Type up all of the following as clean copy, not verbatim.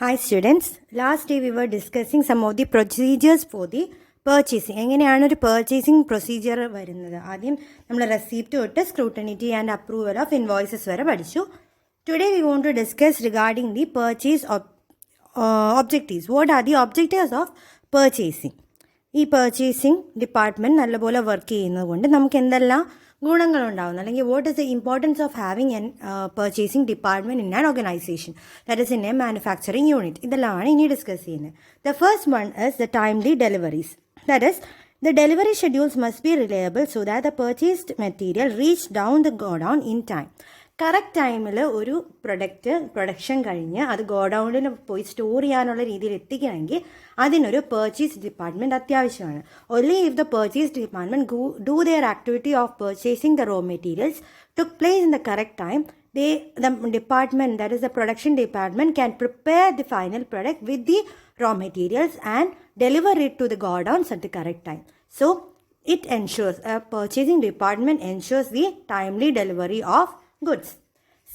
Hi students, last day we were discussing some of the procedures for the purchasing. എങ്ങനെയാണ് ഒരു purchasing procedure വരുന്നത്? ആദ്യം നമ്മൾ receipt തൊട്ട് സ്ക്രൂട്ടനിറ്റി ആൻഡ് അപ്രൂവൽ ഓഫ് ഇൻവോയ്സസ് വരെ പഠിച്ചു. Today we want to discuss regarding the purchase objectives. What are the objectives of purchasing? ഈ purchasing department നല്ലപോലെ വർക്ക് ചെയ്യുന്നത് കൊണ്ട് നമുക്ക് എന്തെല്ലാം ഗുണങ്ങളുണ്ടാവുന്നു, അല്ലെങ്കിൽ what is the importance of having N purchasing department in an organisation, that is in A manufacturing unit. ഇതെല്ലാമാണ് ഇനി discuss ചെയ്യുന്നത്. The first one is the timely deliveries. That is the delivery schedules must be reliable so that the purchased material reach down the godown in time. Correct ടൈമിൽ ഒരു production കഴിഞ്ഞ് അത് ഗോഡൗണിൽ പോയി store ചെയ്യാനുള്ള രീതിയിൽ എത്തിക്കണമെങ്കിൽ അതിനൊരു പർച്ചേസ് ഡിപ്പാർട്ട്മെൻറ്റ് അത്യാവശ്യമാണ്. only if the purchase department do their activity of purchasing the raw materials took place in the correct time, the department, that is the production department, can prepare the final product with the raw materials and deliver it to the godowns at the correct time. So it ensures, a purchasing department ensures the timely delivery of goods.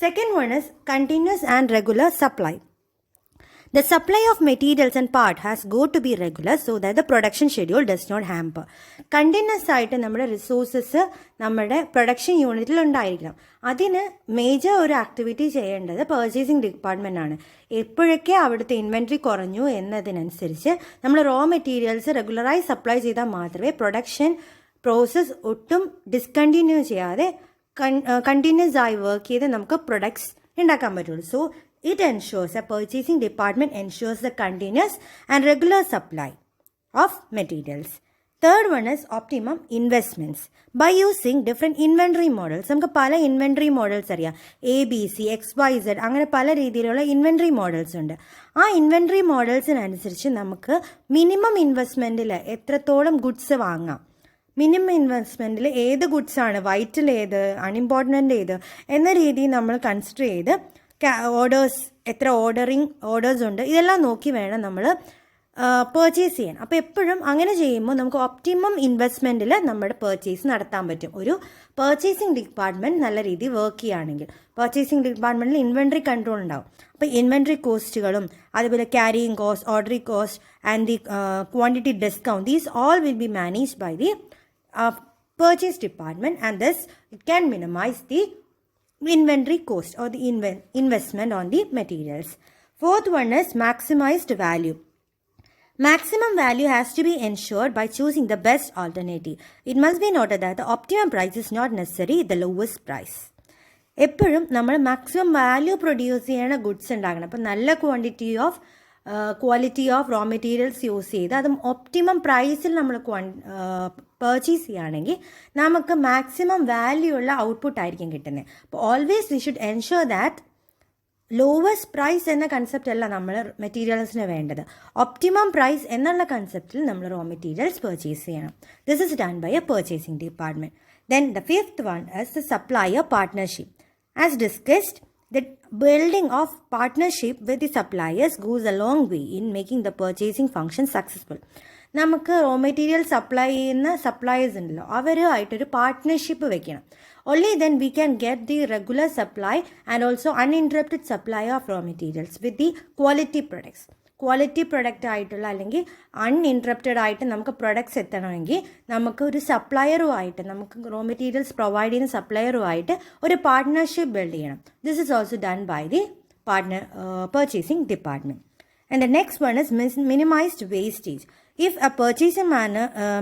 Second one is continuous and regular supply. The supply of materials and part has got to be regular so that the production schedule does not hamper. Continuous ആയിട്ട് നമ്മുടെ resources നമ്മുടെ production യൂണിറ്റിൽ ഉണ്ടായിരിക്കണം. അതിന് major ഒരു activity ചെയ്യേണ്ടത് purchasing department ആണ്. എപ്പോഴൊക്കെ അവിടുത്തെ ഇൻവെൻട്രി കുറഞ്ഞു എന്നതിനനുസരിച്ച് നമ്മൾ റോ മെറ്റീരിയൽസ് റെഗുലറായി സപ്ലൈ ചെയ്താൽ മാത്രമേ പ്രൊഡക്ഷൻ പ്രോസസ്സ് ഒട്ടും ഡിസ്കണ്ടിന്യൂ ചെയ്യാതെ കണ്ടിന്യൂസ് ആയി വർക്ക് ചെയ്ത് നമുക്ക് പ്രൊഡക്ട്സ് ഉണ്ടാക്കാൻ പറ്റുള്ളൂ. So it ensures, a purchasing department ensures the continuous and regular supply of materials. Third one is optimum investments. By using different inventory models, നമുക്ക് പല ഇൻവെൻട്രി മോഡൽസ് അറിയാം. ABC, XYZ അങ്ങനെ പല രീതിയിലുള്ള ഇൻവെൻട്രി മോഡൽസ് ഉണ്ട്. ആ ഇൻവെൻട്രി മോഡൽസിനനുസരിച്ച് നമുക്ക് minimum ഇൻവെസ്റ്റ്മെൻറ്റിൽ എത്രത്തോളം ഗുഡ്സ് വാങ്ങാം, മിനിമം ഇൻവെസ്റ്റ്മെൻറ്റിൽ ഏത് ഗുഡ്സാണ്, വൈറ്റൽ ഏത്, അൺഇമ്പോർട്ടൻ്റ് ഏത് എന്ന രീതിയിൽ നമ്മൾ കൺസിഡർ ചെയ്ത് ഓർഡേഴ്സ്, എത്ര ഓർഡേഴ്സ് ഉണ്ട്, ഇതെല്ലാം നോക്കി വേണം നമ്മൾ പർച്ചേസ് ചെയ്യാൻ. അപ്പോൾ എപ്പോഴും അങ്ങനെ ചെയ്യുമ്പോൾ നമുക്ക് ഒപ്റ്റിമം ഇൻവെസ്റ്റ്മെൻറ്റിൽ നമ്മുടെ പർച്ചേസ് നടത്താൻ പറ്റും. ഒരു പർച്ചേസിംഗ് ഡിപ്പാർട്ട്മെൻറ്റ് നല്ല രീതിയിൽ വർക്ക് ചെയ്യുകയാണെങ്കിൽ. പർച്ചേസിംഗ് ഡിപ്പാർട്ട്മെൻറ്റിൽ ഇൻവെൻട്രി കൺട്രോൾ ഉണ്ടാവും. അപ്പോൾ ഇൻവെൻട്രി കോസ്റ്റുകളും അതുപോലെ carrying cost, ordering cost and the quantity discount, these all will be managed by the purchase department, and thus it can minimize the inventory cost or the investment on the materials. Fourth one is maximized value. Maximum value has to be ensured by choosing the best alternative. It must be noted that the optimum price is not necessarily the lowest price. എപ്പോഴും നമ്മൾ maximum value produce ചെയ്യണ goods ഉണ്ടാക്കണം. അപ്പം നല്ല quality of raw materials use ചെയ്ത് അത് optimum പ്രൈസിൽ നമ്മൾ പർച്ചേസ് ചെയ്യുകയാണെങ്കിൽ നമുക്ക് മാക്സിമം വാല്യൂ ഉള്ള ഔട്ട്പുട്ട് ആയിരിക്കും കിട്ടുന്നത്. അപ്പോൾ always we should ensure that lowest price എന്ന കൺസെപ്റ്റ് അല്ല നമ്മൾ മെറ്റീരിയൽസിന് വേണ്ടത്. ഒപ്റ്റിമം പ്രൈസ് എന്നുള്ള കൺസെപ്റ്റിൽ നമ്മൾ റോ മെറ്റീരിയൽസ് പർച്ചേസ് ചെയ്യണം. This is done by a purchasing department. Then the fifth one is the supplier partnership. As discussed, the building of partnership with the suppliers goes a long way in making the purchasing function successful. നമുക്ക് raw material supply ചെയ്യുന്ന suppliers ഉണ്ടല്ലോ, അവരുമായിട്ടൊരു partnership വെക്കണം. only then we can get the regular supply and also uninterrupted supply of raw materials with the quality products. Quality product ആയിട്ടുള്ള അല്ലെങ്കിൽ uninterrupted ആയിട്ട് നമുക്ക് products എത്തണമെങ്കിൽ നമുക്ക് ഒരു സപ്ലയറുമായിട്ട്, നമുക്ക് റോ മെറ്റീരിയൽസ് പ്രൊവൈഡ് ചെയ്യുന്ന സപ്ലയറുമായിട്ട് ഒരു പാർട്ട്ണർഷിപ്പ് ബിൽഡ് ചെയ്യണം. This is also done by the purchasing department. And the next one is minimized wastage. If a purchasing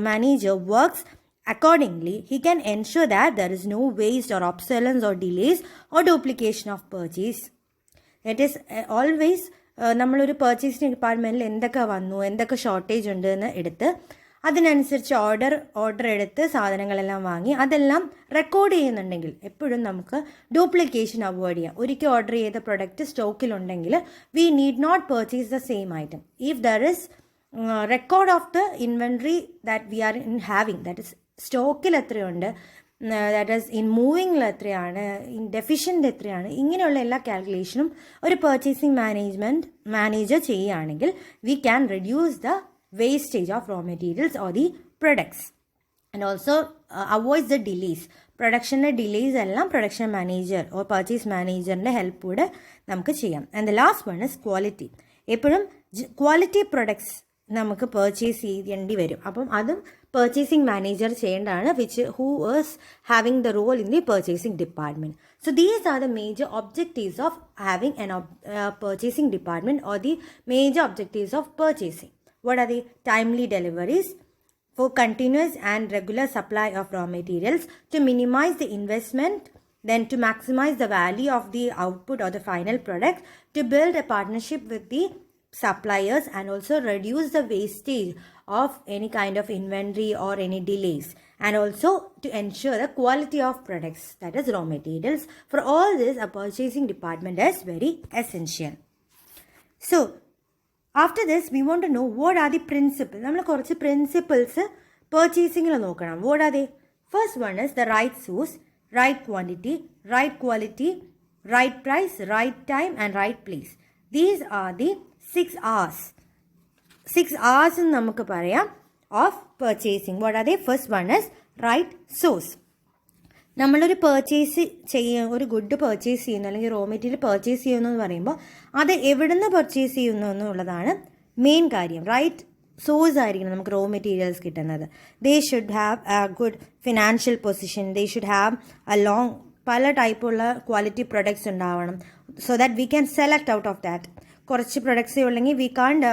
manager works accordingly, he can ensure that there is no waste or obsolescence or delays or duplication of purchase. It is always നമ്മളൊരു purchasing ഡിപ്പാർട്ട്മെൻറ്റിൽ എന്തൊക്കെ വന്നു, എന്തൊക്കെ shortage ഉണ്ട് എന്ന് എടുത്ത് അതിനനുസരിച്ച് order എടുത്ത് സാധനങ്ങളെല്ലാം വാങ്ങി അതെല്ലാം റെക്കോർഡ് ചെയ്യുന്നുണ്ടെങ്കിൽ എപ്പോഴും നമുക്ക് ഡ്യൂപ്ലിക്കേഷൻ അവോയ്ഡ് ചെയ്യാം. ഒരിക്കൽ ഓർഡർ ചെയ്ത പ്രൊഡക്റ്റ് സ്റ്റോക്കിലുണ്ടെങ്കിൽ we need not purchase the same item. If there is record of the inventory that we are in having, that is സ്റ്റോക്കിൽ എത്രയുണ്ട്, ദാറ്റ് ഈസ് ഇൻ മൂവിങ്ങിൽ എത്രയാണ്, ഇൻ ഡെഫിഷ്യൻ്റ് എത്രയാണ്, ഇങ്ങനെയുള്ള എല്ലാ കാൽക്കുലേഷനും ഒരു പർച്ചേസിംഗ് മാനേജർ ചെയ്യുകയാണെങ്കിൽ we can reduce the wastage of raw materials or the products and also avoid the delays. പ്രൊഡക്ഷൻ്റെ ഡിലേസ് എല്ലാം പ്രൊഡക്ഷൻ മാനേജർ ഓർ പർച്ചേസ് മാനേജറിൻ്റെ ഹെൽപ്പോടെ നമുക്ക് ചെയ്യാം. And the last one is quality. എപ്പോഴും ക്വാളിറ്റി പ്രൊഡക്ട്സ് നമുക്ക് purchase ചെയ്യേണ്ടി വരും. അപ്പം അതും പർച്ചേസിംഗ് മാനേജർ ചെയ്യേണ്ടതാണ്, who is having the role in the purchasing department. So these are the major objectives of having an purchasing department, or the major objectives of purchasing. What are they? Timely deliveries, for continuous and regular supply of raw materials, to minimize the investment, then to maximize the value of the output or the final product, to build a partnership with the suppliers, and also reduce the wastage of any kind of inventory or any delays, and also to ensure the quality of products, that is raw materials. For all this, a purchasing department is very essential. So after this, we want to know what are the principles. നമ്മൾ കുറച്ച് principles പർച്ചേസിങ്ങിൽ നോക്കണം. What are they? First one is the right source, right quantity, right quality, right price, right time, and right place. These are the 6 R's. 6 R's എന്ന് നമുക്ക് പറയാം of purchasing. What are they? First one is right source. നമ്മളൊരു ഒരു good purchase ചെയ്യുന്നു, അല്ലെങ്കിൽ raw material purchase ചെയ്യുന്നു എന്ന് പറയുമ്പോൾ അത് എവിടെ നിന്ന് പർച്ചേസ് ചെയ്യുന്നു എന്നുള്ളതാണ് മെയിൻ കാര്യം. റൈറ്റ് സോഴ്സ് ആയിരിക്കണം നമുക്ക് റോ മെറ്റീരിയൽസ് കിട്ടുന്നത്. They should have a good financial position, they should have പല ടൈപ്പുള്ള ക്വാളിറ്റി പ്രൊഡക്ട്സ് ഉണ്ടാവണം, so that we can select out of that. കുറച്ച് പ്രൊഡക്ട്സേ ഉള്ളെങ്കിൽ we can't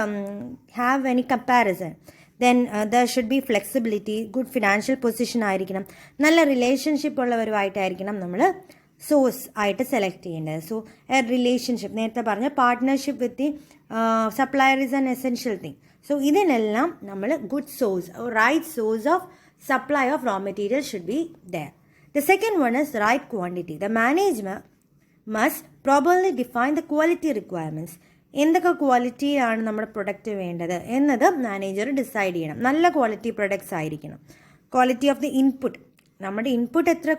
have any comparison. Then there should be flexibility, good financial position ആയിരിക്കണം, നല്ല relationship ഉള്ളവരുമായിട്ടായിരിക്കണം നമ്മൾ source ആയിട്ട് സെലക്ട് ചെയ്യേണ്ടത്. സോ എ റിലേഷൻഷിപ്പ്, നേരത്തെ പറഞ്ഞ partnership with the supplier is an essential thing. So ഇതിനെല്ലാം നമ്മൾ good source, right source of supply of raw material should be there. The second one is right quantity. The management must properly define the quality requirements. എന്തൊക്കെ ക്വാളിറ്റിയാണ് നമ്മുടെ product വേണ്ടത് എന്നത് manager decide ചെയ്യണം. നല്ല quality products ആയിരിക്കണം. Quality of the input, നമ്മുടെ input എത്ര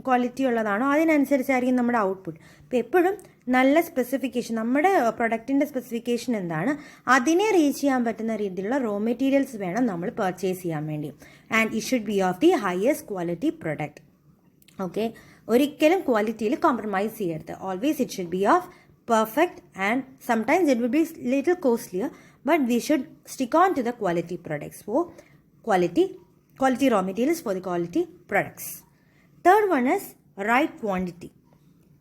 ക്വാളിറ്റി ഉള്ളതാണോ അതിനനുസരിച്ചായിരിക്കും നമ്മുടെ ഔട്ട്പുട്ട്. അപ്പോൾ എപ്പോഴും നല്ല സ്പെസിഫിക്കേഷൻ, നമ്മുടെ പ്രൊഡക്റ്റിൻ്റെ സ്പെസിഫിക്കേഷൻ എന്താണ് അതിനെ റീച്ച് ചെയ്യാൻ പറ്റുന്ന രീതിയിലുള്ള റോ മെറ്റീരിയൽസ് വേണം നമ്മൾ പർച്ചേസ് ചെയ്യാൻ വേണ്ടി. And it should B of the highest quality product. Okay, ഒരിക്കലും ക്വാളിറ്റിയിൽ കോംപ്രമൈസ് ചെയ്യരുത്. Always it should B of perfect, and sometimes it will be little costlier, but we should stick on to the quality products for quality raw materials for the quality products. Third one is right quantity.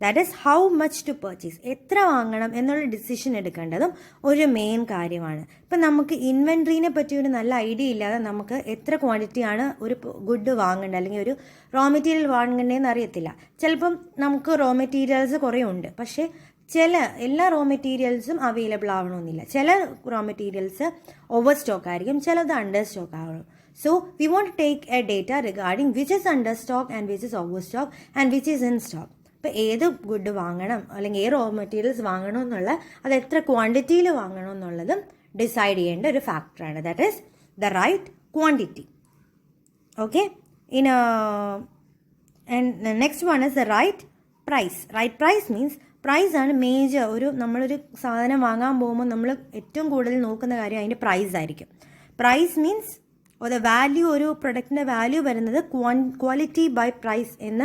That is how much to purchase. എത്ര വാങ്ങണം എന്നുള്ള decision എടുക്കേണ്ടതും ഒരു main കാര്യമാണ്. ഇപ്പം നമുക്ക് ഇൻവെൻട്രീനെ പറ്റി ഒരു നല്ല ഐഡിയ ഇല്ലാതെ നമുക്ക് എത്ര ക്വാണ്ടിറ്റിയാണ് ഒരു ഗുഡ് വാങ്ങേണ്ടത് അല്ലെങ്കിൽ ഒരു റോ മെറ്റീരിയൽ വാങ്ങേണ്ടതെന്ന് അറിയത്തില്ല. ചിലപ്പം നമുക്ക് റോ മെറ്റീരിയൽസ് കുറേ ഉണ്ട്, പക്ഷേ എല്ലാ റോ മെറ്റീരിയൽസും അവൈലബിൾ ആവണമെന്നില്ല. ചില റോ മെറ്റീരിയൽസ് ഓവർ സ്റ്റോക്ക് ആയിരിക്കും, ചിലത് അണ്ടർ സ്റ്റോക്ക് ആവണം. So we want to take a data regarding which is under stock and which is over stock and which is in stock. ഇപ്പോൾ ഏത് ഗുഡ് വാങ്ങണം അല്ലെങ്കിൽ ഏത് റോ മെറ്റീരിയൽസ് വാങ്ങണം എന്നുള്ള അത് എത്ര ക്വാണ്ടിറ്റിയിൽ വാങ്ങണം എന്നുള്ളതും ഡിസൈഡ് ചെയ്യേണ്ട ഒരു ഫാക്ടറാണ്. That is the right quantity. Okay, and next one is the right price. Right price means price ആണ് മേജർ. നമ്മളൊരു സാധനം വാങ്ങാൻ പോകുമ്പോൾ നമ്മൾ ഏറ്റവും കൂടുതൽ നോക്കുന്ന കാര്യം അതിൻ്റെ പ്രൈസ് ആയിരിക്കും. പ്രൈസ് മീൻസ് വാല്യൂ, ഒരു പ്രൊഡക്റ്റിൻ്റെ വാല്യൂ വരുന്നത് ക്വാളിറ്റി ബൈ പ്രൈസ് എന്ന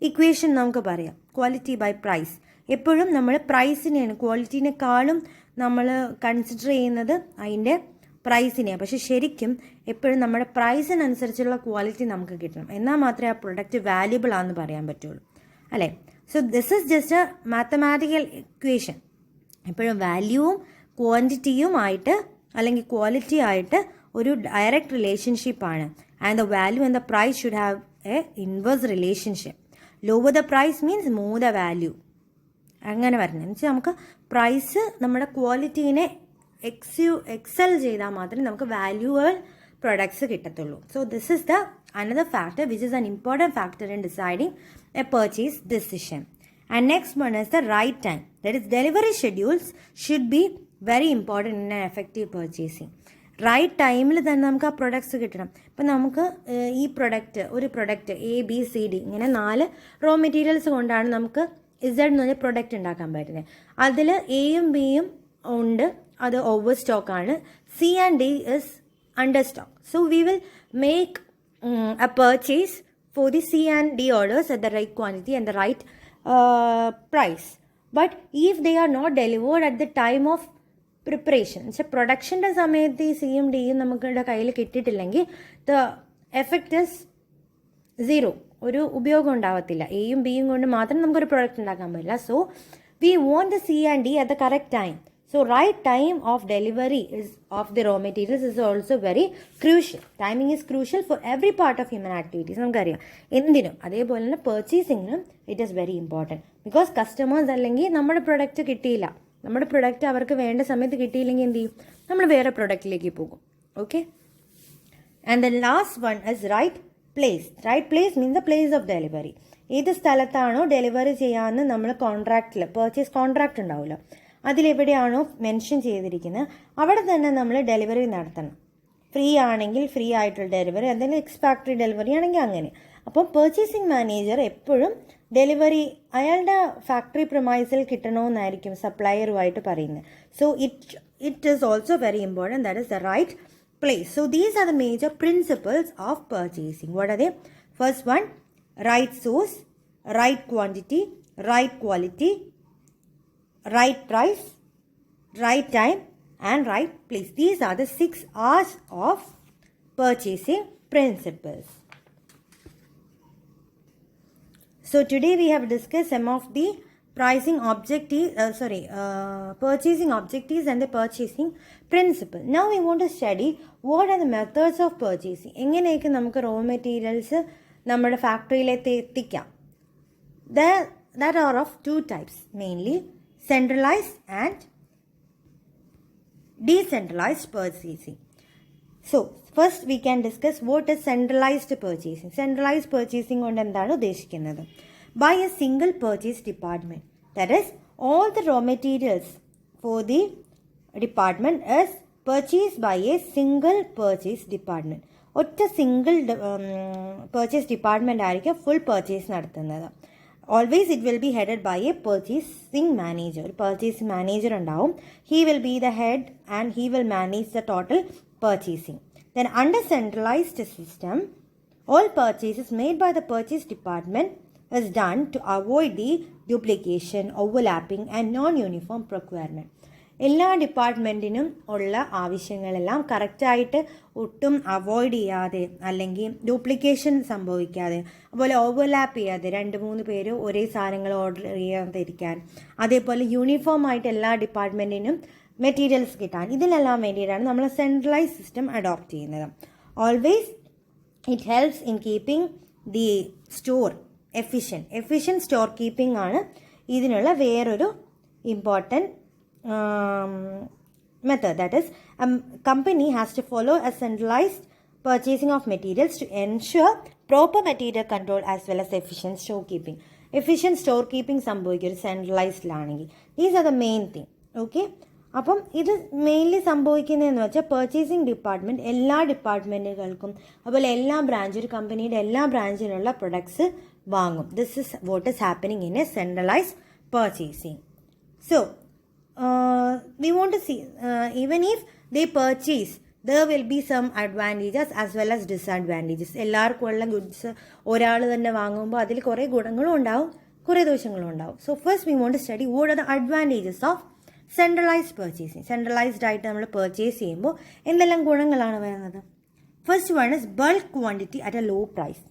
ഇക്വേഷൻ നമുക്ക് പറയാം. Quality by price. എപ്പോഴും നമ്മൾ പ്രൈസിനെയാണ്, ക്വാളിറ്റീനേക്കാളും നമ്മൾ കൺസിഡർ ചെയ്യുന്നത് അതിൻ്റെ പ്രൈസിനെയാണ്. പക്ഷെ ശരിക്കും എപ്പോഴും നമ്മുടെ പ്രൈസിനനുസരിച്ചുള്ള ക്വാളിറ്റി നമുക്ക് കിട്ടണം, എന്നാൽ മാത്രമേ ആ പ്രൊഡക്റ്റ് വാല്യുബിൾ ആണെന്ന് പറയാൻ പറ്റുള്ളൂ, അല്ലേ? So this is just a mathematical equation. എപ്പോഴും വാല്യൂവും ക്വാണ്ടിറ്റിയുമായിട്ട് അല്ലെങ്കിൽ ക്വാളിറ്റി ആയിട്ട് ഒരു ഡയറക്റ്റ് റിലേഷൻഷിപ്പാണ്. And the value and the price should have a inverse relationship. Lower the price means more the value. അങ്ങനെ പറഞ്ഞത് വെച്ചാൽ നമുക്ക് പ്രൈസ് നമ്മുടെ ക്വാളിറ്റീനെ എക്സൽ ചെയ്താൽ മാത്രമേ നമുക്ക് വാല്യൂവൽ products കിട്ടത്തുള്ളൂ. So this is the another factor which is an important factor in deciding a purchase decision. And next one is the right time. That is, delivery schedules should be very important in an effective purchasing. Right ടൈമിൽ തന്നെ നമുക്ക് ആ products കിട്ടണം. ഇപ്പം നമുക്ക് ഈ ഒരു product ABCD ഇങ്ങനെ 4 റോ മെറ്റീരിയൽസ് കൊണ്ടാണ് നമുക്ക് Z എന്ന് പറഞ്ഞ പ്രൊഡക്റ്റ് ഉണ്ടാക്കാൻ പറ്റുന്നത്. അതിൽ Aയും Bയും ഉണ്ട്, അത് ഓവർ സ്റ്റോക്കാണ്. C and D is under stock. So we will make a purchase for the C and D orders at the right quantity and the right price. But if they are not delivered at the time of preparation വെച്ചാൽ പ്രൊഡക്ഷൻ്റെ സമയത്ത് ഈ സിയും ഡിയും നമുക്കിവിടെ കയ്യിൽ കിട്ടിയിട്ടില്ലെങ്കിൽ the effect is zero, ഒരു ഉപയോഗം ഉണ്ടാവത്തില്ല. എയും ബിയും കൊണ്ട് മാത്രം നമുക്കൊരു പ്രൊഡക്റ്റ് ഉണ്ടാക്കാൻ പറ്റില്ല. So we want the C and D at the correct time. So right time of delivery is of the raw materials is also very crucial. Timing is crucial for every part of human activities. നമുക്കറിയാം എന്തിനും. അതേപോലെ തന്നെ പർച്ചേസിങ്ങിനും it is very important. Because customers അല്ലെങ്കിൽ നമ്മുടെ product കിട്ടിയില്ല, നമ്മുടെ product അവർക്ക് വേണ്ട സമയത്ത് കിട്ടിയില്ലെങ്കിൽ എന്ത് ചെയ്യും, നമ്മൾ വേറെ പ്രൊഡക്റ്റിലേക്ക് പോകും. Okay. And the last one is right place. Right place means the place of delivery. ഏത് സ്ഥലത്താണോ ഡെലിവറി ചെയ്യാമെന്ന് നമ്മൾ കോൺട്രാക്റ്റിൽ പർച്ചേസ് കോൺട്രാക്റ്റ് ഉണ്ടാവുമല്ലോ, അതിലെവിടെയാണോ മെൻഷൻ ചെയ്തിരിക്കുന്നത് അവിടെ തന്നെ നമ്മൾ ഡെലിവറി നടത്തണം. ഫ്രീ ആണെങ്കിൽ ഫ്രീ ആയിട്ടുള്ള ഡെലിവറി, എന്തെങ്കിലും എക്സ്പാക്ടറി ഡെലിവറി ആണെങ്കിൽ അങ്ങനെ. അപ്പം പർച്ചേസിങ് മാനേജർ എപ്പോഴും ഡെലിവറി അയാളുടെ ഫാക്ടറി പ്രൊമൈസിൽ കിട്ടണമെന്നായിരിക്കും സപ്ലയറുമായിട്ട് പറയുന്നത്. So it is also very important, that is the right place. So these are the major principles of purchasing. What are they? First one, right source, right quantity, right quality, right price, right time, and right place. These are the 6 R's of purchasing principles. So today we have discussed some of the pricing objectives, purchasing objectives and the purchasing principle. Now we want to study what are the methods of purchasing. എങ്ങനെയൊക്കെ നമുക്ക് raw materials നമ്മുടെ ഫാക്ടറിയിലേക്ക് എത്തിക്കാം. That are of 2 types, mainly centralized and decentralized purchasing. So first we can discuss what is centralized purchasing. Centralized purchasing കൊണ്ട് എന്താണ് ഉദ്ദേശിക്കുന്നത്? By a single purchase department. That is, all the raw materials for the department is purchased by a single purchase department. ഒറ്റ single purchase department ആയിരിക്കും full purchase നടത്തുന്നത്. Always it will be headed by a purchasing manager. Purchasing manager ഉണ്ടാവും. He will be the head and he will manage the total purchasing. Then under centralized system, all purchases made by the purchase department is done to avoid the duplication, overlapping and non-uniform procurement. എല്ലാ ഡിപ്പാർട്ട്മെൻറ്റിനും ഉള്ള ആവശ്യങ്ങളെല്ലാം കറക്റ്റായിട്ട് ഒട്ടും avoid ചെയ്യാതെ അല്ലെങ്കിൽ duplication സംഭവിക്കാതെ, അതുപോലെ overlap ചെയ്യാതെ 2-3 പേര് ഒരേ സാധനങ്ങൾ ഓർഡർ ചെയ്യാതിരിക്കാൻ, അതേപോലെ യൂണിഫോം ആയിട്ട് എല്ലാ ഡിപ്പാർട്ട്മെൻറ്റിനും മെറ്റീരിയൽസ് കിട്ടാൻ, ഇതിനെല്ലാം വേണ്ടിയിട്ടാണ് നമ്മൾ സെൻട്രലൈസ് സിസ്റ്റം അഡോപ്റ്റ് ചെയ്യുന്നത്. Always it helps in keeping the store efficient store keeping ആണ് ഇതിനുള്ള വേറൊരു important method. That is, a company has to follow a centralized purchasing of materials to ensure proper material control as well as efficient store keeping. Efficient store keeping സംഭവിക്കും ഒരു സെൻട്രലൈസ്ഡിലാണെങ്കിൽ. These are the main thing. Okay. അപ്പം ഇത് mainly സംഭവിക്കുന്നതെന്ന് വെച്ചാൽ purchasing department എല്ലാ ഡിപ്പാർട്ട്മെൻറ്റുകൾക്കും അതുപോലെ എല്ലാ branch, ഒരു കമ്പനിയുടെ എല്ലാ ബ്രാഞ്ചിലുള്ള പ്രൊഡക്ട്സ് വാങ്ങും. This is what is happening in A centralised purchasing. So we want to see even if they purchase, there will be some advantages as well as disadvantages. എല്ലാവർക്കും ഉള്ള goods ഒരാൾ തന്നെ വാങ്ങുമ്പോൾ അതിൽ കുറേ ഗുണങ്ങളും ഉണ്ടാവും, കുറേ ദോഷങ്ങളും ഉണ്ടാവും. So first we want to study what are the advantages of centralized purchasing. Centralized ആയിട്ട് നമ്മൾ പർച്ചേസ് ചെയ്യുമ്പോൾ എന്തെല്ലാം ഗുണങ്ങളാണ് വരുന്നത്? First one is bulk quantity at a low price.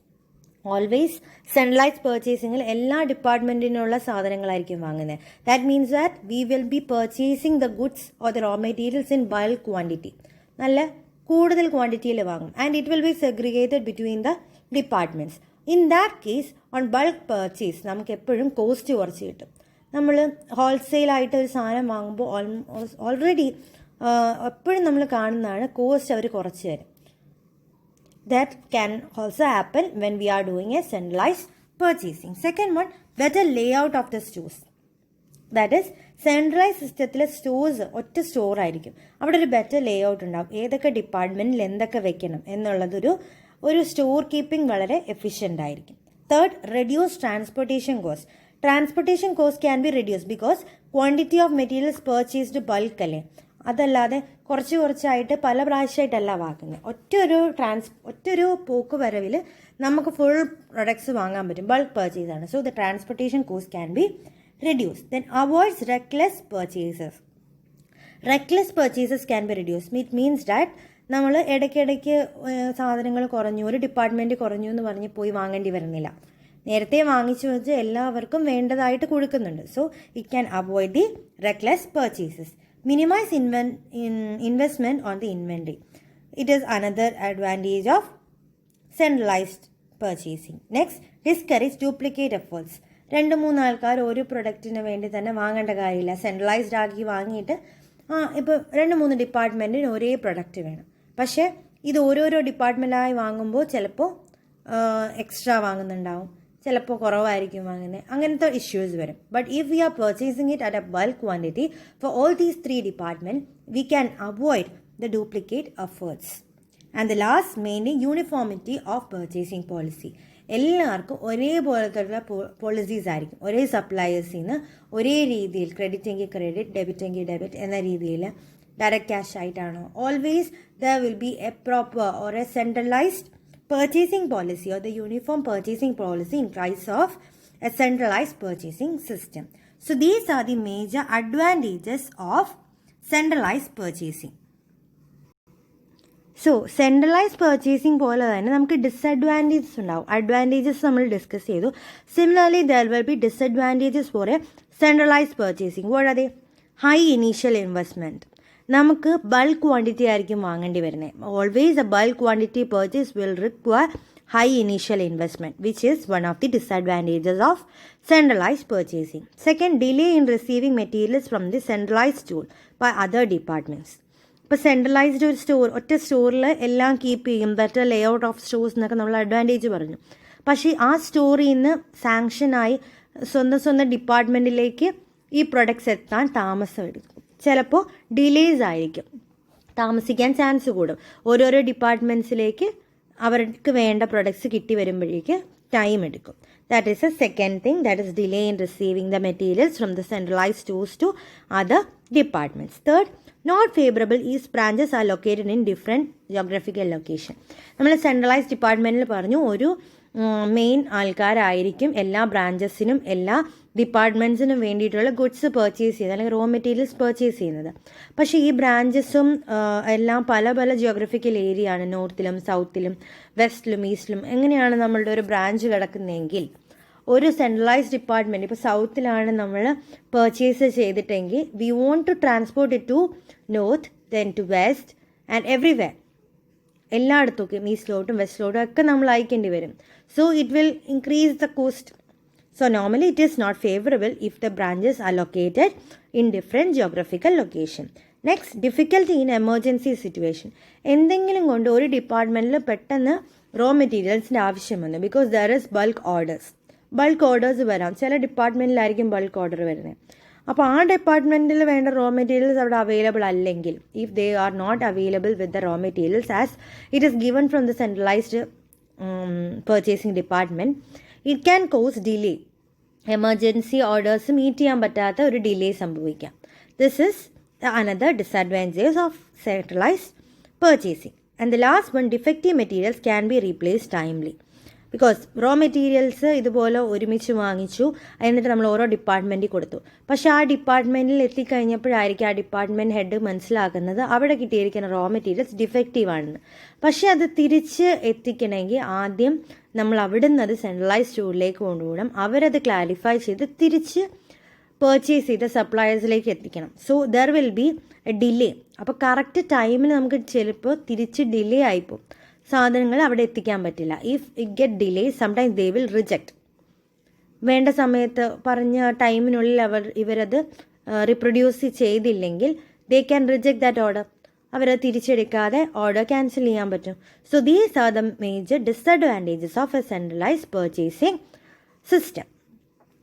Always centralized പർച്ചേസിങ്ങിൽ എല്ലാ ഡിപ്പാർട്ട്മെൻറ്റിനുള്ള സാധനങ്ങളായിരിക്കും വാങ്ങുന്നത്. That means that we will be purchasing the goods or the raw materials in bulk quantity. നല്ല കൂടുതൽ ക്വാണ്ടിറ്റിയിൽ വാങ്ങും. And it will be segregated between the departments. In that case on bulk purchase നമുക്ക് എപ്പോഴും കോസ്റ്റ് കുറച്ച് കിട്ടും. നമ്മൾ ഹോൾസെയിലായിട്ട് ഒരു സാധനം വാങ്ങുമ്പോൾ ഓൾറെഡി എപ്പോഴും നമ്മൾ കാണുന്നതാണ് കോസ്റ്റ് അവർ കുറച്ച് തരും. That can also happen when we are doing a centralized purchasing. Second one, better layout of the stores. That is, centralise സിസ്റ്റത്തിലെ സ്റ്റോഴ്സ് ഒറ്റ സ്റ്റോർ ആയിരിക്കും. അവിടെ ഒരു ബെറ്റർ ലേ ഔട്ട് ഉണ്ടാവും. ഏതൊക്കെ ഡിപ്പാർട്ട്മെൻറ്റിൽ എന്തൊക്കെ വെക്കണം എന്നുള്ളതൊരു സ്റ്റോർ കീപ്പിംഗ് വളരെ എഫിഷ്യൻ്റ് ആയിരിക്കും. Third, reduce transportation cost. Transportation cost can be reduce because quantity of materials purchased bulk അല്ലേ. അതല്ലാതെ കുറച്ചായിട്ട് പല പ്രാവശ്യമായിട്ടല്ല വാങ്ങുന്നത്. ഒറ്റൊരു പോക്ക് വരവിൽ നമുക്ക് ഫുൾ പ്രൊഡക്ട്സ് വാങ്ങാൻ പറ്റും. ബൾക്ക് പർച്ചേസ് ആണ്. So the transportation cost can be reduced. Then avoids reckless purchases. Reckless purchases can be reduce. It means that നമ്മൾ ഇടയ്ക്കിടയ്ക്ക് സാധനങ്ങൾ കുറഞ്ഞു, ഒരു ഡിപ്പാർട്ട്മെൻറ്റ് കുറഞ്ഞു എന്ന് പറഞ്ഞ് പോയി വാങ്ങേണ്ടി വരുന്നില്ല. നേരത്തെ വാങ്ങിച്ചു വെച്ച് എല്ലാവർക്കും വേണ്ടതായിട്ട് കൊടുക്കുന്നുണ്ട്. So it can avoid the reckless purchases. Minimize investment on the inventory. It is another advantage of centralized purchasing. Next, discourage duplicate efforts. 2-3 ആൾക്കാർ ഒരു പ്രൊഡക്റ്റിന് വേണ്ടി തന്നെ വാങ്ങേണ്ട കാര്യമില്ല. സെൻട്രലൈസ്ഡ് ആക്കി വാങ്ങിയിട്ട് ഇപ്പോൾ 2-3 ഡിപ്പാർട്ട്മെൻറ്റിന് ഒരേ പ്രൊഡക്റ്റ് വേണം. പക്ഷേ ഇത് ഓരോരോ ഡിപ്പാർട്ട്മെൻറ്റായി വാങ്ങുമ്പോൾ ചിലപ്പോൾ എക്സ്ട്രാ വാങ്ങുന്നുണ്ടാവും, ചിലപ്പോൾ കുറവായിരിക്കും വാങ്ങുന്നത്. അങ്ങനത്തെ ഇഷ്യൂസ് വരും. But if we are purchasing it at a bulk quantity for all these 3 department, we can avoid the duplicate efforts. And the last, mainly uniformity of purchasing policy. എല്ലാവർക്കും ഒരേപോലത്തുള്ള പോളിസീസ് ആയിരിക്കും. ഒരേ സപ്ലയേഴ്സിൽ നിന്ന് ഒരേ രീതിയിൽ ക്രെഡിറ്റ് എങ്കിൽ credit, debit എങ്കിൽ debit എന്ന രീതിയിൽ ഡയറക്റ്റ് ക്യാഷ് ആയിട്ടാണോ. Always there will be A proper or A centralised purchasing policy or the uniform purchasing policy in case of a centralized purchasing system. So these are the major advantages of centralized purchasing. So centralize purchasing പോലെ തന്നെ നമുക്ക് disadvantages ഉണ്ടാവും. Advantages നമ്മൾ discuss ചെയ്തു. Similarly there will be disadvantages for a centralize purchasing. What are they? High initial investment. നമുക്ക് bulk quantity ആയിരിക്കും വാങ്ങേണ്ടി വരുന്നത്. Always a bulk quantity purchase will require high initial investment, which is one of the disadvantages of centralized purchasing. Second, delay in receiving materials from the centralized store by other departments. ഇപ്പോൾ centralised ഒരു store, ഒറ്റ സ്റ്റോറിൽ എല്ലാം keep ചെയ്യും, better Leh out of stores എന്നൊക്കെ നമ്മൾ advantage പറഞ്ഞു. പക്ഷേ ആ സ്റ്റോറിൽ നിന്ന് സാങ്ഷനായി സ്വന്തം ഡിപ്പാർട്ട്മെൻറ്റിലേക്ക് ഈ പ്രൊഡക്ട്സ് എത്താൻ താമസം എടുക്കും. ചിലപ്പോൾ ഡിലേസ് ആയിരിക്കും, താമസിക്കാൻ ചാൻസ് കൂടും. ഓരോരോ ഡിപ്പാർട്ട്മെൻറ്റ്സിലേക്ക് അവർക്ക് വേണ്ട പ്രൊഡക്ട്സ് കിട്ടി വരുമ്പോഴേക്ക് ടൈം എടുക്കും. That is a second thing, that is delay in receiving the materials from the centralized stores to other departments. Third, not favourable is branches are located in different geographical location. നമ്മൾ centralized ഡിപ്പാർട്ട്മെൻറ്റിൽ പറഞ്ഞു ഒരു main ആൾക്കാരായിരിക്കും എല്ലാ ബ്രാഞ്ചസിനും എല്ലാ ഡിപ്പാർട്ട്മെൻറ്റ്സിനും വേണ്ടിയിട്ടുള്ള goods purchase ചെയ്യുന്നത്, അല്ലെങ്കിൽ റോ മെറ്റീരിയൽസ് പർച്ചേസ് ചെയ്യുന്നത്. പക്ഷേ ഈ ബ്രാഞ്ചസും എല്ലാം പല പല ജിയോഗ്രഫിക്കൽ ഏരിയ ആണ്. നോർത്തിലും സൗത്തിലും വെസ്റ്റിലും ഈസ്റ്റിലും എങ്ങനെയാണ് നമ്മളുടെ ഒരു ബ്രാഞ്ച് കിടക്കുന്നതെങ്കിൽ ഒരു സെൻട്രലൈസ്ഡ് ഡിപ്പാർട്ട്മെൻറ്റ് ഇപ്പോൾ സൗത്തിലാണ് നമ്മൾ പർച്ചേസ് ചെയ്തിട്ടെങ്കിൽ we want to transport it to north, then to west and everywhere. എല്ലായിടത്തും ഈസ്റ്റിലോട്ടും വെസ്റ്റിലോട്ടും ഒക്കെ നമ്മൾ അയക്കേണ്ടി വരും. So it will increase the cost. So normally it is not favorable if the branches are located in different geographical location. Next, difficulty in emergency situation. എന്തെങ്കിലും കൊണ്ട് ഒരു ഡിപ്പാർട്ട്മെൻറ്റിൽ പെട്ടെന്ന് റോ മെറ്റീരിയൽസിൻ്റെ ആവശ്യം വന്നു, because there is bulk orders വരാം. ചില ഡിപ്പാർട്ട്മെൻറ്റിലായിരിക്കും bulk order വരുന്നത്. അപ്പോൾ ആ ഡിപ്പാർട്ട്മെൻറ്റിൽ വേണ്ട റോ മെറ്റീരിയൽസ് അവിടെ അവൈലബിൾ അല്ലെങ്കിൽ, if they are not available with the raw materials as it is given from the centralized purchasing department, it can cause delay. Emergency orders meet ചെയ്യാൻ പറ്റാത്ത ഒരു ഡിലേ സംഭവിക്കാം. This is another disadvantage of centralized purchasing. And the last one, defective materials can be replace timely. Because raw materials ഇതുപോലെ ഒരുമിച്ച് വാങ്ങിച്ചു, എന്നിട്ട് നമ്മൾ ഓരോ ഡിപ്പാർട്ട്മെൻറ്റിൽ കൊടുത്തു. പക്ഷേ ആ ഡിപ്പാർട്ട്മെൻറ്റിൽ എത്തിക്കഴിഞ്ഞപ്പോഴായിരിക്കും ആ ഡിപ്പാർട്ട്മെൻറ്റ് ഹെഡ് മനസ്സിലാക്കുന്നത് അവിടെ കിട്ടിയിരിക്കുന്ന റോ മെറ്റീരിയൽസ് ഡിഫക്റ്റീവ് ആണെന്ന്. പക്ഷേ അത് തിരിച്ച് എത്തിക്കണമെങ്കിൽ ആദ്യം നമ്മൾ അവിടെ നിന്ന് അത് സെൻട്രലൈസ് സ്റ്റോറിലേക്ക് കൊണ്ടുപോകണം. അവരത് ക്ലാരിഫൈ ചെയ്ത് തിരിച്ച് പർച്ചേസ് ചെയ്ത സപ്ലയേഴ്സിലേക്ക് എത്തിക്കണം. So there will be A delay. അപ്പോൾ കറക്റ്റ് ടൈമിന് നമുക്ക് ചിലപ്പോൾ തിരിച്ച് ഡിലേ ആയിപ്പോവും, സാധനങ്ങൾ അവിടെ എത്തിക്കാൻ പറ്റില്ല. If it get delay, sometimes they will reject. വേണ്ട സമയത്ത് പറഞ്ഞ ടൈമിനുള്ളിൽ ഇവരത് റിപ്രൊഡ്യൂസ് ചെയ്തില്ലെങ്കിൽ they can reject that order. അവരത് തിരിച്ചെടുക്കാതെ ഓർഡർ ക്യാൻസൽ ചെയ്യാൻ പറ്റും. So these are the major disadvantages of A centralised purchasing system.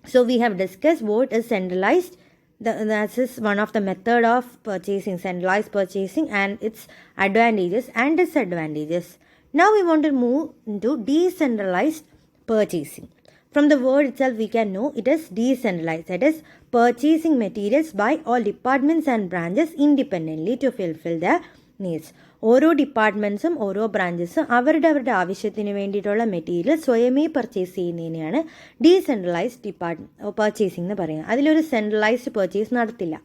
So we have discussed what is centralized. That is one of the method of purchasing, centralized purchasing, and its advantages and disadvantages. Now we want to move into decentralized purchasing. From the word itself we can know it is decentralized. That is purchasing materials by all departments and branches independently to fulfill their needs. ഓരോ ഡിപ്പാർട്ട്മെൻറ്റ്സും ഓരോ ബ്രാഞ്ചസും അവരുടെ ആവശ്യത്തിന് വേണ്ടിയിട്ടുള്ള material സ്വയമേ purchase ചെയ്യുന്നതിനെയാണ് decentralised purchasing എന്ന് പറയുന്നത്. അതിലൊരു centralised purchase നടത്തില്ല.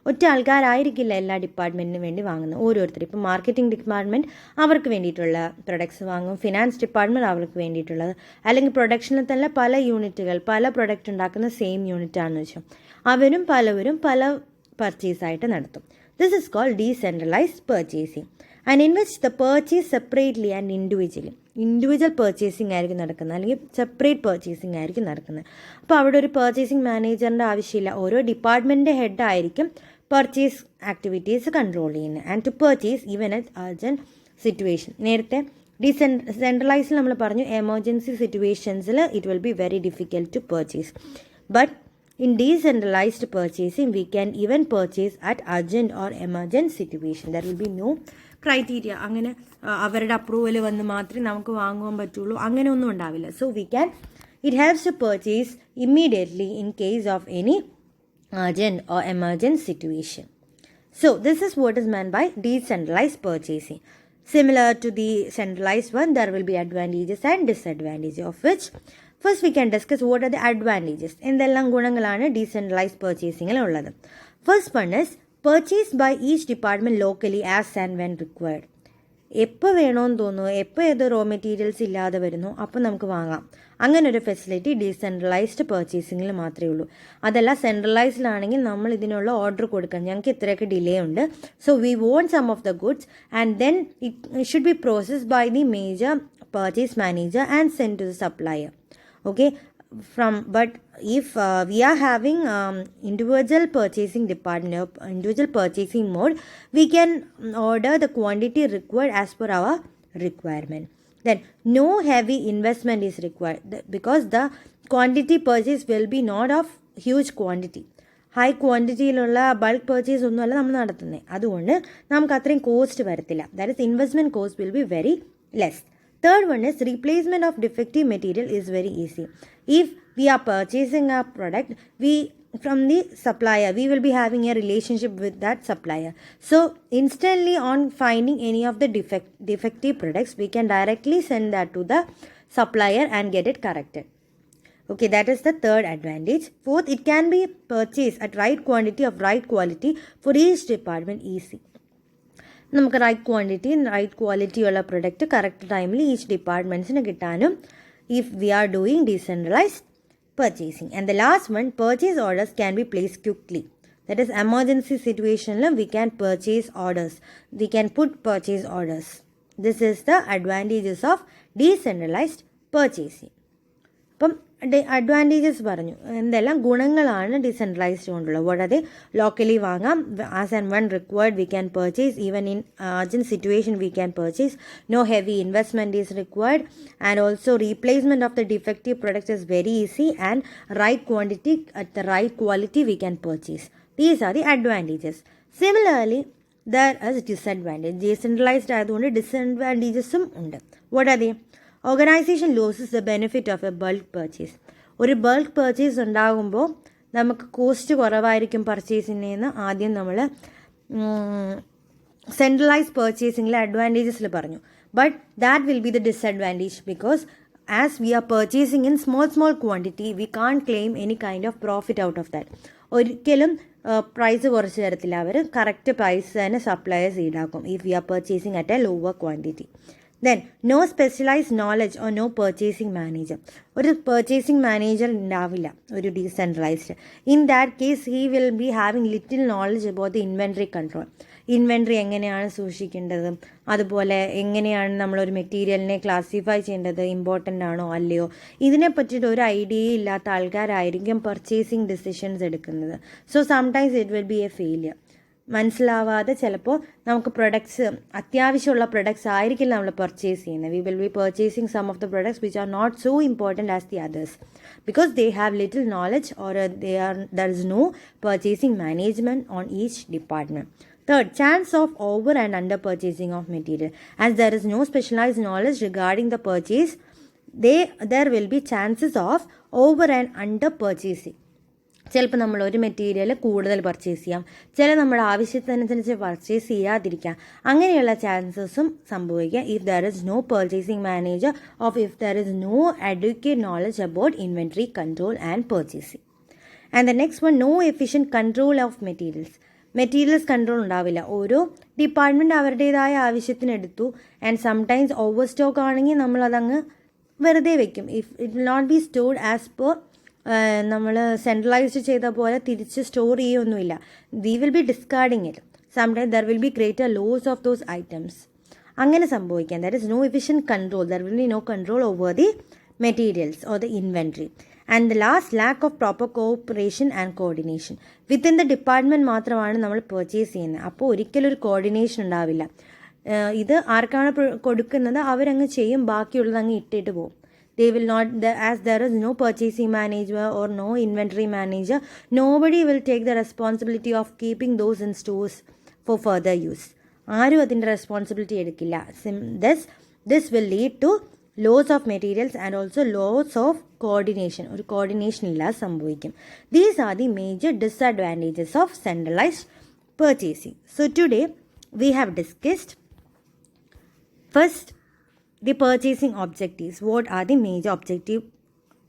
ഒറ്റ ആൾക്കാരായിരിക്കില്ല എല്ലാ ഡിപ്പാർട്ട്മെൻറ്റിനും വേണ്ടി വാങ്ങുന്നത്. ഓരോരുത്തർ ഇപ്പോൾ മാർക്കറ്റിംഗ് ഡിപ്പാർട്ട്മെൻറ്റ് അവർക്ക് വേണ്ടിയിട്ടുള്ള പ്രൊഡക്ട്സ് വാങ്ങും, ഫിനാൻസ് ഡിപ്പാർട്ട്മെൻറ്റ് അവർക്ക് വേണ്ടിയിട്ടുള്ളത്, അല്ലെങ്കിൽ പ്രൊഡക്ഷനിൽ തന്നെ പല യൂണിറ്റുകൾ പല പ്രൊഡക്റ്റ് ഉണ്ടാക്കുന്ന സെയിം യൂണിറ്റ് ആണെന്ന് വെച്ചാൽ അവരും പലവരും പല പർച്ചേസായിട്ട് നടത്തും. This is called decentralized purchasing and in which the purchase separately and individually. Individual purchasing ആയിരിക്കും നടക്കുന്നത്, അല്ലെങ്കിൽ സെപ്പറേറ്റ് പർച്ചേസിംഗ് ആയിരിക്കും നടക്കുന്നത്. അപ്പോൾ അവിടെ ഒരു പർച്ചേസിംഗ് മാനേജറിൻ്റെ ആവശ്യമില്ല, ഓരോ ഡിപ്പാർട്ട്മെൻറ്റിൻ്റെ ഹെഡ് ആയിരിക്കും പർച്ചേസ് ആക്ടിവിറ്റീസ് കൺട്രോൾ ചെയ്യുന്നത്. And to purchase even at urgent situation. നേരത്തെ സെൻട്രലൈസിൽ നമ്മൾ പറഞ്ഞു എമർജൻസി സിറ്റുവേഷൻസിൽ it will be very difficult to purchase. But in decentralized purchasing, we can even purchase at urgent or emergent situation. There will be no criteria. അങ്ങനെ അവരുടെ approval വന്ന് മാത്രമേ നമുക്ക് വാങ്ങുവാൻ പറ്റുള്ളൂ, അങ്ങനെ ഒന്നും ഉണ്ടാവില്ല. So it helps to purchase immediately in case of any urgent or emergent situation. So this is what is meant by decentralized purchasing. Similar to the centralized one, there will be advantages and disadvantages, of which first we can discuss what are the advantages. എന്തെല്ലാം ഗുണങ്ങളാണ് decentralized പർച്ചേസിങ്ങിൽ ഉള്ളത്. First one is purchase by each department locally as and when required. എപ്പോൾ വേണമെന്ന് തോന്നുന്നു, എപ്പോൾ ഏത് raw materials ഇല്ലാതെ വരുന്നു അപ്പോൾ നമുക്ക് വാങ്ങാം. അങ്ങനെ ഒരു ഫെസിലിറ്റി ഡീസെൻട്രലൈസ്ഡ് പർച്ചേസിങ്ങിൽ മാത്രമേ ഉള്ളൂ. അതല്ല സെൻട്രലൈസ്ഡിലാണെങ്കിൽ നമ്മൾ ഇതിനുള്ള ഓർഡർ കൊടുക്കണം, ഞങ്ങൾക്ക് ഇത്രയൊക്കെ ഡിലേ ഉണ്ട്, so we want some of the goods and then it should be processed by the major purchase manager and sent to the supplier. Okay, but if we are having individual purchasing department, individual purchasing mode, we can order the quantity required as per our requirement. Then no heavy investment is required because the quantity purchase will be not of huge quantity. High ക്വാണ്ടിറ്റിയിലുള്ള bulk purchase ഒന്നുമല്ല നമ്മൾ നടത്തുന്നത്, അതുകൊണ്ട് നമുക്ക് അത്രയും cost വരത്തില്ല. That is investment cost will be very less. Third one is replacement of defective material is very easy. If we are purchasing a product, from the supplier, we will be having a relationship with that supplier. So instantly on finding any of the defective products, we can directly send that to the supplier and get it corrected. Okay, that is the third advantage. Fourth, it can be purchased at right quantity of right quality for each department easy. നമുക്ക് right quantity right quality ഉള്ള product correct ടൈമിൽ each ഡിപ്പാർട്ട്മെൻറ്റ്സിന് കിട്ടാനും if we are doing decentralized purchasing. And the last one, purchase orders can be place quickly. That is emergency സിറ്റുവേഷനിലും we can purchase orders, we can put purchase orders. This is the advantages of decentralized purchasing. അപ്പം advantages പറഞ്ഞു, എന്തെല്ലാം ഗുണങ്ങളാണ് decentralized കൊണ്ടുള്ളത്. വളരെ locally വാങ്ങാം, as and one required we can purchase, even in urgent situation we can purchase, no heavy investment is required, and also replacement of the defective products is very easy, and right quantity at the right quality we can purchase. These are the advantages. Similarly there is disadvantage. Decentralised ആയതുകൊണ്ട് ഡിസഡ്വാൻറ്റേജസും ഉണ്ട്. What are the? Organisation losses the benefit of a bulk purchase. ഒരു bulk purchase ഉണ്ടാകുമ്പോൾ നമുക്ക് cost കുറവായിരിക്കും പർച്ചേസിന്. ആദ്യം നമ്മൾ centralised പർച്ചേസിങ്ങിലെ അഡ്വാൻറ്റേജസിൽ പറഞ്ഞു. But that will be the disadvantage because as we are purchasing in small quantity we can claim any kind of profit out of that. ഒരിക്കലും പ്രൈസ് കുറച്ച് തരത്തില്ല, അവർ കറക്റ്റ് പ്രൈസ് തന്നെ സപ്ലയേഴ്സ് ഈടാക്കും if we are purchasing at a lower quantity. Then no specialized knowledge or no purchasing manager. ഒരു purchasing manager ഉണ്ടാവില്ല ഒരു decentralised. In that case he will be having little knowledge about the inventory control. Inventory എങ്ങനെയാണ് സൂക്ഷിക്കേണ്ടത്, അതുപോലെ എങ്ങനെയാണ് നമ്മളൊരു മെറ്റീരിയലിനെ classify ചെയ്യേണ്ടത്, ഇമ്പോർട്ടൻ്റ് ആണോ അല്ലയോ, ഇതിനെ പറ്റിയിട്ട് ഒരു ഐഡിയ ഇല്ലാത്ത ആൾക്കാരായിരിക്കും പർച്ചേസിങ് ഡിസിഷൻസ് എടുക്കുന്നത്. So sometimes it will be a failure. മനസ്സിലാവാതെ ചിലപ്പോൾ നമുക്ക് പ്രൊഡക്ട്സ്, അത്യാവശ്യമുള്ള പ്രൊഡക്ട്സ് ആയിരിക്കില്ല നമ്മൾ പർച്ചേസ് ചെയ്യുന്നത്. We will be purchasing some of the products which are not so important as the others because they have little knowledge or there is no purchasing management on each department. Third, chance of over and under purchasing of material. As there is no specialized knowledge regarding the purchase, there will be chances of over and under purchasing. ചിലപ്പോൾ നമ്മൾ ഒരു material കൂടുതൽ purchase ചെയ്യാം, ചില നമ്മുടെ ആവശ്യത്തിനനുസരിച്ച് purchase ചെയ്യാതിരിക്കാം. അങ്ങനെയുള്ള ചാൻസസും സംഭവിക്കാം if there is no purchasing manager of if there is no advocate knowledge about inventory control and purchasing. And the next one, no efficient control of materials. Materials control ഉണ്ടാവില്ല. ഓരോ ഡിപ്പാർട്ട്മെൻറ്റ് അവരുടേതായ ആവശ്യത്തിനെടുത്തു ആൻഡ് സംടൈംസ് ഓവർ സ്റ്റോക്ക് ആണെങ്കിൽ നമ്മളതങ്ങ് വെറുതെ വെക്കും. It will not be stored as per നമ്മൾ സെൻട്രലൈസ്ഡ് ചെയ്ത പോലെ തിരിച്ച് സ്റ്റോർ ചെയ്യൊന്നുമില്ല. We will be discarding it. Sometimes there will be greater loss of those items. അങ്ങനെ സംഭവിക്കാം. There is no efficient control. There will be no control over the materials or the inventory. And the last, lack of proper cooperation and coordination. Within the department മാത്രമാണ് നമ്മൾ purchase ചെയ്യുന്നത്. അപ്പോൾ ഒരിക്കലും ഒരു coordination ഉണ്ടാവില്ല. ഇത് ആർക്കാണ് കൊടുക്കുന്നത് അവരങ്ങ് ചെയ്യും, ബാക്കിയുള്ളത് അങ്ങ് ഇട്ടിട്ട് പോകും. They will not, as there is no purchasing manager or no inventory manager, nobody will take the responsibility of keeping those in stores for further use. ആരും അതിൻ്റെ റെസ്പോൺസിബിലിറ്റി എടുക്കില്ല. This will lead to loss of materials and also loss of coordination. ഒരു coordination ഇല്ലാതെ സംഭവിക്കും. These are the major disadvantages of centralized purchasing. So today we have discussed first the purchasing objectives. What are the major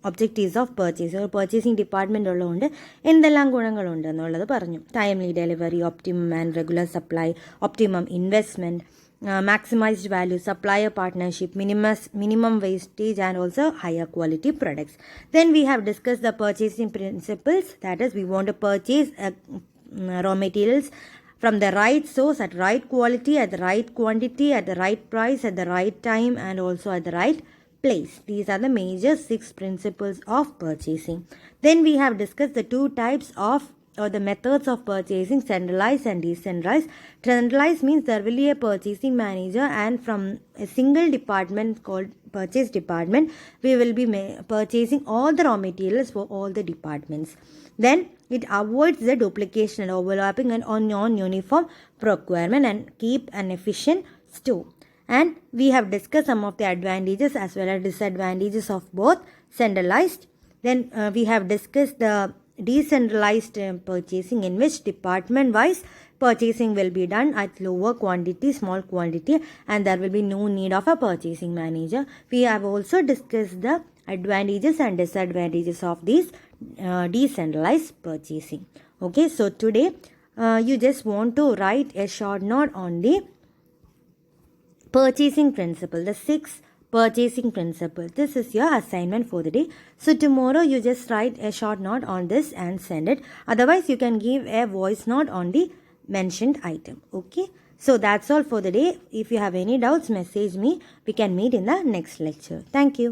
objectives of purchasing? ഒരു purchasing department ഉള്ളതുകൊണ്ട് എന്തെല്ലാം ഗുണങ്ങളുണ്ട് എന്നുള്ളത് പറഞ്ഞു. Timely delivery, optimum and regular supply, optimum investment, maximized value, supplier partnership, minimum wastage, and also higher quality products. Then we have discussed the purchasing principles. That is, we want to purchase raw materials from the right source, at right quality, at the right quantity, at the right price, at the right time, and also at the right place. These are the major 6 principles of purchasing. Then we have discussed the 2 types of or the methods of purchasing, centralized and decentralized. Centralized means there will be a purchasing manager, and from a single department called purchase department, we will be purchasing all the raw materials for all the departments. Then it avoids the duplication and overlapping and non-uniform procurement and keep an efficient store. And we have discussed some of the advantages as well as disadvantages of both centralized. Then we have discussed the decentralized purchasing, in which department wise purchasing will be done at lower quantity, small quantity, and there will be no need of a purchasing manager. We have also discussed the advantages and disadvantages of these decentralized purchasing. Okay, so today you just want to write a short note on the purchasing principle, the 6 purchasing principles. This is your assignment for the day. So tomorrow you just write a short note on this and send it. Otherwise you can give a voice note on the mentioned item. Okay, so that's all for the day. If you have any doubts, message me. We can meet in the next lecture. Thank you.